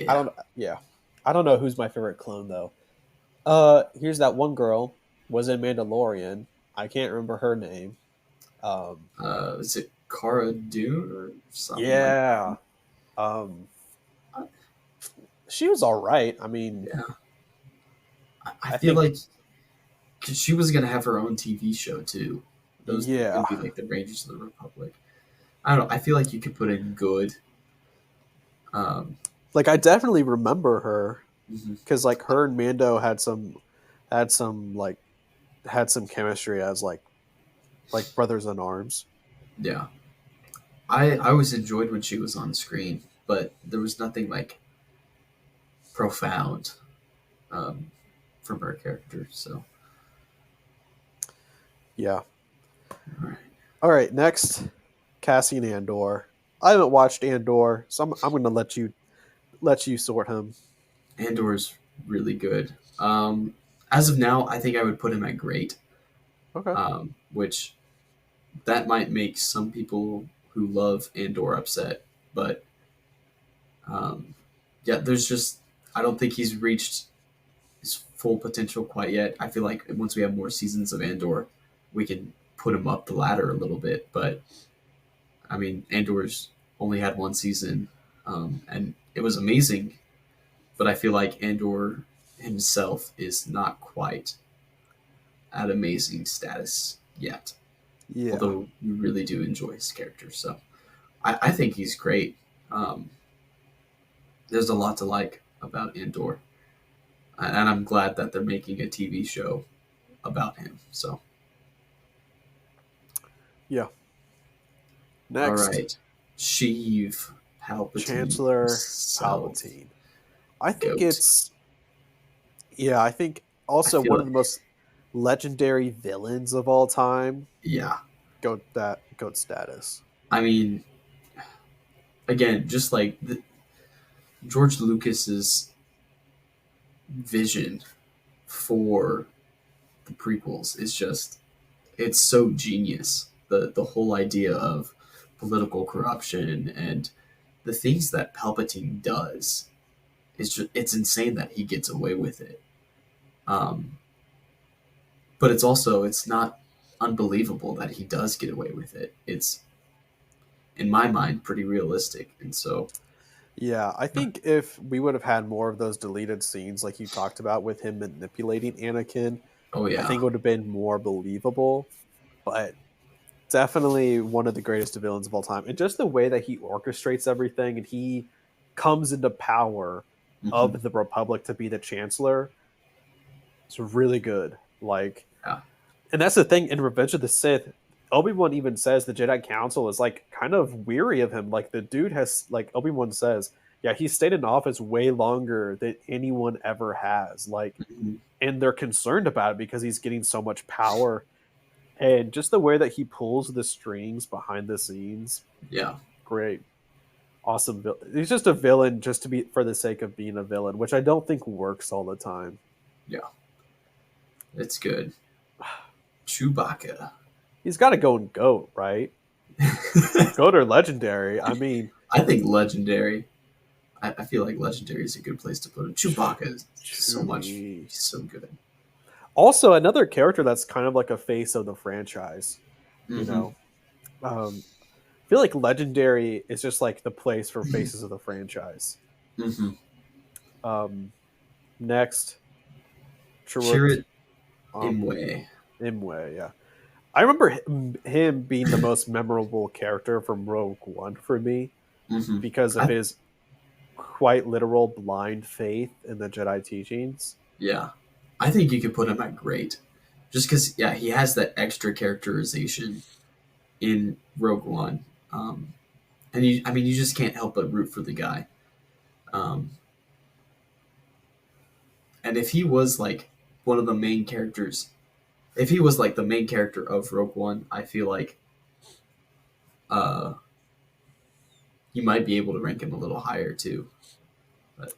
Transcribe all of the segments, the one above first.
I yeah. don't. Yeah, I don't know who's my favorite clone though. Here's that one girl was in Mandalorian. I can't remember her name. Um, Is it Cara Dune or something like yeah. Um, that? she was all right. I mean, Yeah. I I feel think like 'cause she was gonna have her own TV show too. It was gonna yeah. be like the Rangers of the Republic. I don't know. I feel like you could put in good. Um, Like I definitely remember her mhm. because like her and Mando had some like had some chemistry as like brothers in arms. Yeah, I always enjoyed when she was on screen, but there was nothing like profound um, from her character. So, Yeah. all right. All right. Next, Cassian Andor. I haven't watched Andor, so I'm going to let you sort him. Andor's really good. As of now, I think I would put him at great, Okay. which that might make some people who love Andor upset, but um, yeah, there's just I don't think he's reached his full potential quite yet. I feel like once we have more seasons of Andor, we can put him up the ladder a little bit. But I mean, Andor's only had one season, and it was amazing. But I feel like Andor himself is not quite at amazing status yet. Yeah. Although we really do enjoy his character, so I think he's great. Um, there's a lot to like about Andor, and I'm glad that they're making a TV show about him. So, Yeah. all Next, right, Sheev Palpatine Chancellor himself, Palpatine. I think goat. it's yeah, I think I also feel one of like, the most legendary villains of all time. yeah. Goat status. I mean, again, just like George Lucas's vision for the prequels is just it's so genius. The whole idea of political corruption and the things that Palpatine does is just it's insane that he gets away with it. Um, but it's not unbelievable that he does get away with it. It's in my mind pretty realistic, and so Yeah, I think if we would have had more of those deleted scenes like you talked about with him manipulating Anakin, oh I yeah, think it would have been more believable. But definitely one of the greatest villains of all time. And just the way that he orchestrates everything and he comes into power hmm of the Republic to be the Chancellor is really good. Like, yeah, and that's the thing in Revenge of the Sith. Obi-Wan even says the Jedi Council is like kind of weary of him. Like the dude has like Obi-Wan says, yeah, he stayed in office way longer than anyone ever has. Like, hmm and they're concerned about it because he's getting so much power. And just the way that he pulls the strings behind the scenes, yeah, great. Awesome. He's just a villain just to be for the sake of being a villain, which I don't think works all the time. yeah. It's good. Chewbacca. He's got to go and goat, right? Goat or legendary. I mean, I think legendary. I feel like legendary is a good place to put him. Chewbacca is so much. Chewie. He's so good. Also, another character that's kind of like a face of the franchise. You hmm know, I feel like legendary is just like the place for faces of the franchise. hmm Um, next, Chirrut Chirrut um, Imwe. Imwe. Yeah, I remember him being the most memorable character from Rogue One for me hmm because of I, his quite literal blind faith in the Jedi teachings. yeah, I think you could put him at great, just because yeah he has that extra characterization in Rogue One, and you I mean you just can't help but root for the guy. Um, and if he was like one of the main characters, if he was like the main character of Rogue One, I feel like uh, you might be able to rank him a little higher too. But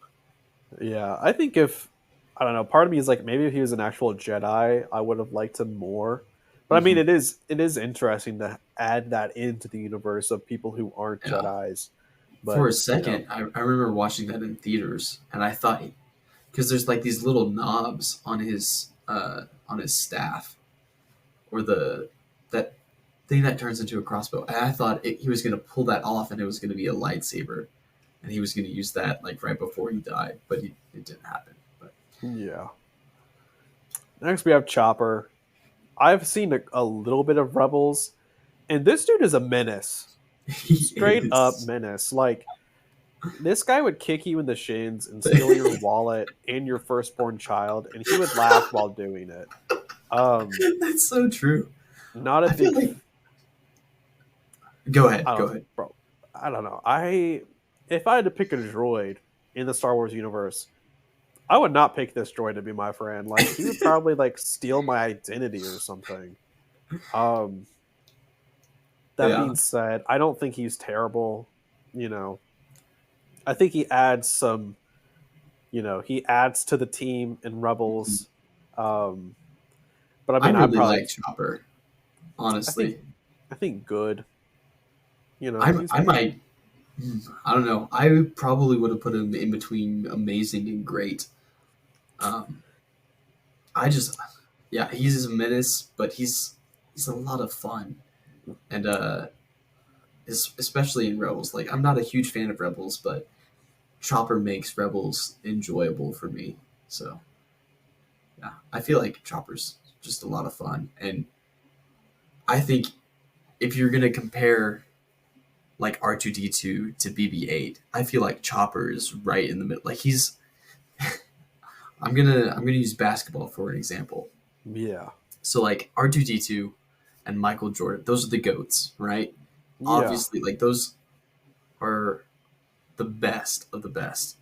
Yeah, I think if I don't know, part of me is like maybe if he was an actual Jedi, I would have liked him more. But I mean, hmm it is interesting to add that into the universe of people who aren't yeah, Jedi's. For But a you know, second, I remember watching that in theaters, and I thought because there's like these little knobs on his staff or the that thing that turns into a crossbow. And I thought he was going to pull that off, and it was going to be a lightsaber, and he was going to use that like right before he died, but it didn't happen. But yeah. Next we have Chopper. I've seen a little bit of Rebels, and this dude is a menace. he Straight up is. menace. Like this guy would kick you in the shins and steal your wallet and your firstborn child, and he would laugh while doing it. That's so true. Not a I feel big. like. Go I ahead. Go don't, ahead. bro. I don't know. If I had to pick a droid in the Star Wars universe, I would not pick this droid to be my friend. Like he would probably like steal my identity or something. Um, that Yeah. being said, I don't think he's terrible. You know, I think he adds some. He adds to the team in Rebels. Um, but I I mean, I really probably, like Chopper. I think, Honestly, I think good. He's I might. I don't know. I probably would have put him in between amazing and great. Um, I just, yeah, he's a menace, but he's a lot of fun, and especially in Rebels. Like, I'm not a huge fan of Rebels, but Chopper makes Rebels enjoyable for me. So yeah, I feel like Chopper's just a lot of fun, and I think if you're gonna compare like R2D2 to BB-8, I feel like Chopper is right in the middle. Like he's, I'm gonna use basketball for an example. yeah, So like R2D2 and Michael Jordan, those are the goats, right? yeah, Obviously, like those are the best of the best.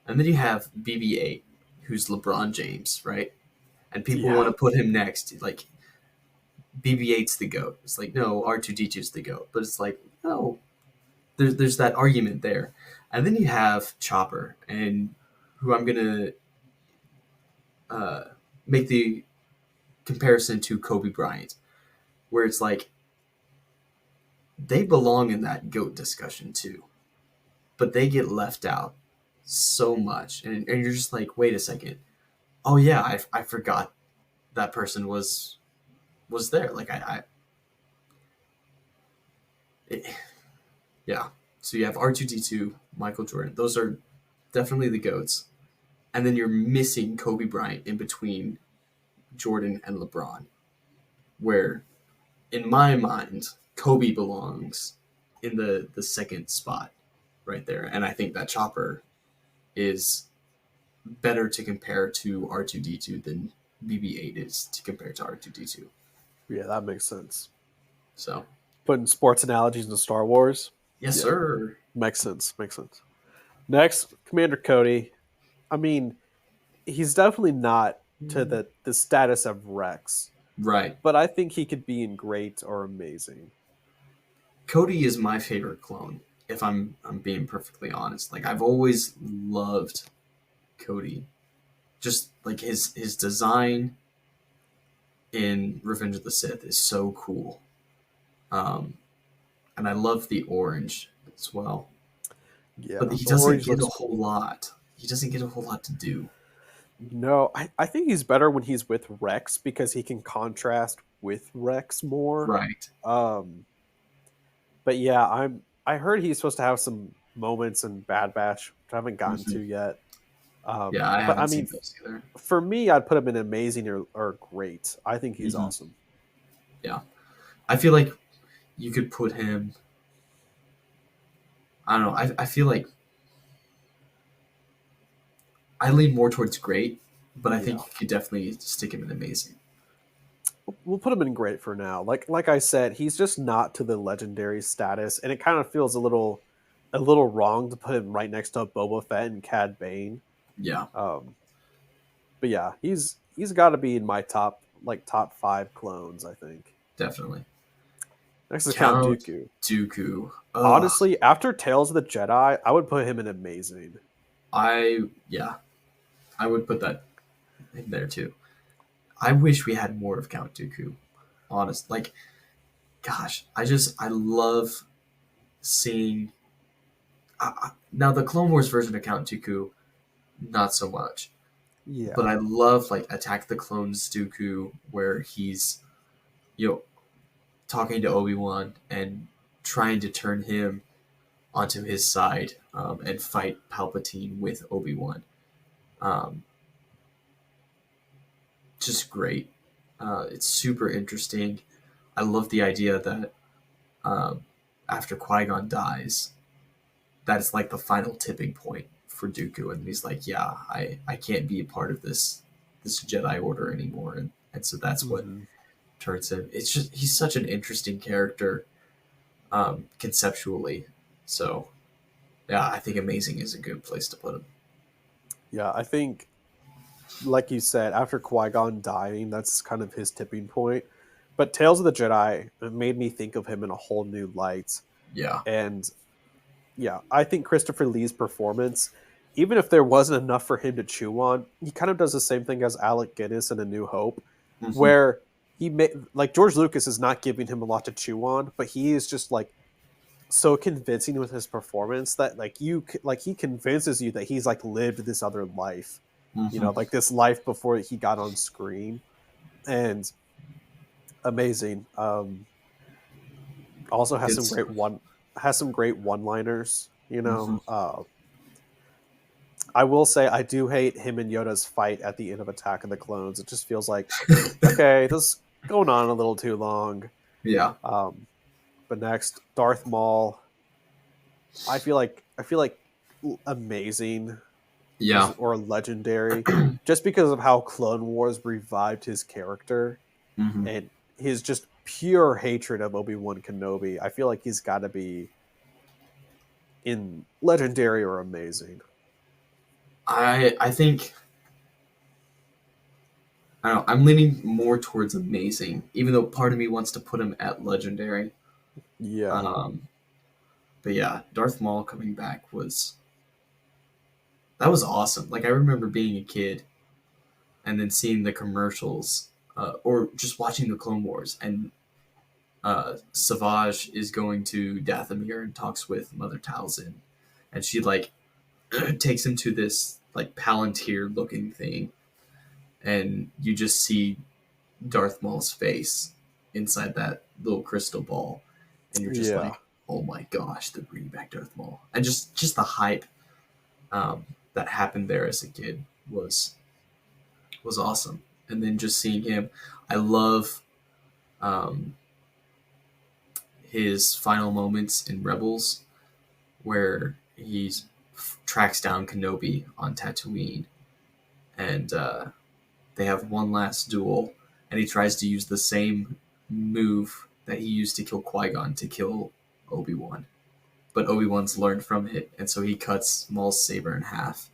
And then you have BB-8, who's LeBron James, right? And people yeah, want to put him next. Like BB-8's the goat. It's like no, R2D2's the goat. But it's like no, there's that argument there. And then you have Chopper, and who I'm gonna uh, make the comparison to Kobe Bryant, where it's like they belong in that GOAT discussion too, but they get left out so much. And you're just like, wait a second. Oh, yeah, I forgot that person was there. Like, it, yeah. So you have R2D2, Michael Jordan. Those are definitely the GOATs. And then you're missing Kobe Bryant in between Jordan and LeBron, where in my mind, Kobe belongs in the second spot right there. And I think that Chopper is better to compare to R2D2 than BB-8 is to compare to R2D2. yeah. That makes sense. So, Putting sports analogies into Star Wars, yes, yeah, sir. makes sense. Makes sense. Next, Commander Cody. I mean, he's definitely not to the status of Rex, Right. but I think he could be in great or amazing. Cody is my favorite clone, if I'm being perfectly honest. Like I've always loved Cody. Just like his design in Revenge of the Sith is so cool. Um, and I love the orange as well. But Yeah, he the doesn't orange get a looks whole cool. lot. He doesn't get a whole lot to do. No, I think he's better when he's with Rex because he can contrast with Rex more. Right. Um, but yeah, I heard he's supposed to have some moments in Bad Batch, which I haven't gotten Mhm. to yet. Yeah, I But I haven't mean, seen those either. for me, I'd put him in amazing or great. I think he's Hmm. awesome. Yeah, I feel like you could put him. I don't know. I feel like I lean more towards great, but I think Yeah, you could definitely stick him in amazing. we'll put him in great for now. Like I said, he's just not to the legendary status, and it kind of feels a little wrong to put him right next to Boba Fett and Cad Bane. Yeah, Um, but yeah, he's got to be in my top 5 clones. I think. definitely. Next is Count Count Dooku. Dooku. Ugh. Honestly, after Tales of the Jedi, I would put him in amazing. Yeah, I would put that in there too. I wish we had more of Count Dooku. Honest, like, gosh, I love seeing Now the Clone Wars version of Count Dooku, not so much. Yeah. But I love like Attack the Clones Dooku, where he's you know talking to Obi Wan and trying to turn him onto his side, and fight Palpatine with Obi Wan. Um, just great. It's super interesting. I love the idea that, um, after Qui Gon dies, that's like the final tipping point for Dooku, and he's like, "Yeah, I can't be a part of this Jedi Order anymore," and so that's what Hmm. turns him. It's just he's such an interesting character, conceptually. So yeah, I think amazing is a good place to put him. Yeah, I think, like you said, after Qui Gon dying, that's kind of his tipping point. But Tales of the Jedi, it made me think of him in a whole new light. Yeah. And yeah, I think Christopher Lee's performance, even if there wasn't enough for him to chew on, he kind of does the same thing as Alec Guinness in A New Hope, Hmm. where he made like George Lucas is not giving him a lot to chew on, but he is just like so convincing with his performance that like he convinces you that he's like lived this other life, Hmm. like this life before he got on screen, and amazing. Also has Good some great stuff. one liners. Hmm. I will say I do hate him and Yoda's fight at the end of Attack of the Clones. It just feels like, okay, this is going on a little too long. Yeah. Um, but next, Darth Maul. I feel like amazing Yeah. or legendary, just because of how Clone Wars revived his character Hmm. and his just pure hatred of Obi-Wan Kenobi. I feel like he's got to be in legendary or amazing. I think I don't know. I'm leaning more towards amazing, even though part of me wants to put him at legendary. Yeah. Um, but yeah, Darth Maul coming back was that was awesome. Like I remember being a kid and then seeing the commercials, or just watching the Clone Wars, and Savage is going to Dathomir and talks with Mother Talzin, and she like takes him to this like Palantir looking thing, and you just see Darth Maul's face inside that little crystal ball, and you're just Yeah. like, oh my gosh, they're bringing back Darth Maul, and just the hype, that happened there as a kid was awesome, and then just seeing him, I love, um, his final moments in Rebels where he tracks down Kenobi on Tatooine, and they have one last duel, and he tries to use the same move that he used to kill Qui Gon to kill Obi Wan, but Obi Wan's learned from it, and so he cuts Maul's saber in half,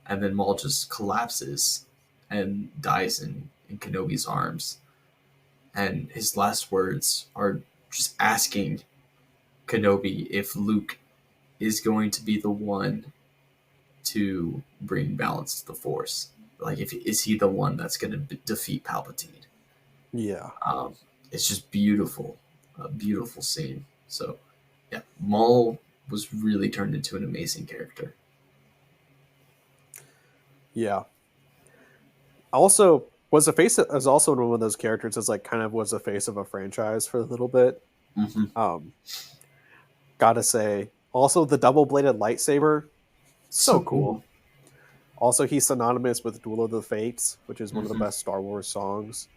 and then Maul just collapses and dies in Kenobi's arms, and his last words are just asking Kenobi if Luke is going to be the one to bring balance to the Force. Like, if is he the one that's going to defeat Palpatine? Yeah. Um, it's just beautiful, a beautiful scene. So, yeah, Maul was really turned into an amazing character. Yeah. Also, was the face as also one of those characters as like kind of was the face of a franchise for a little bit. Hmm. Um, Gotta say, also the double bladed lightsaber, so So cool. cool. Also, he's synonymous with Duel of the Fates, which is one of the Hmm. best Star Wars songs.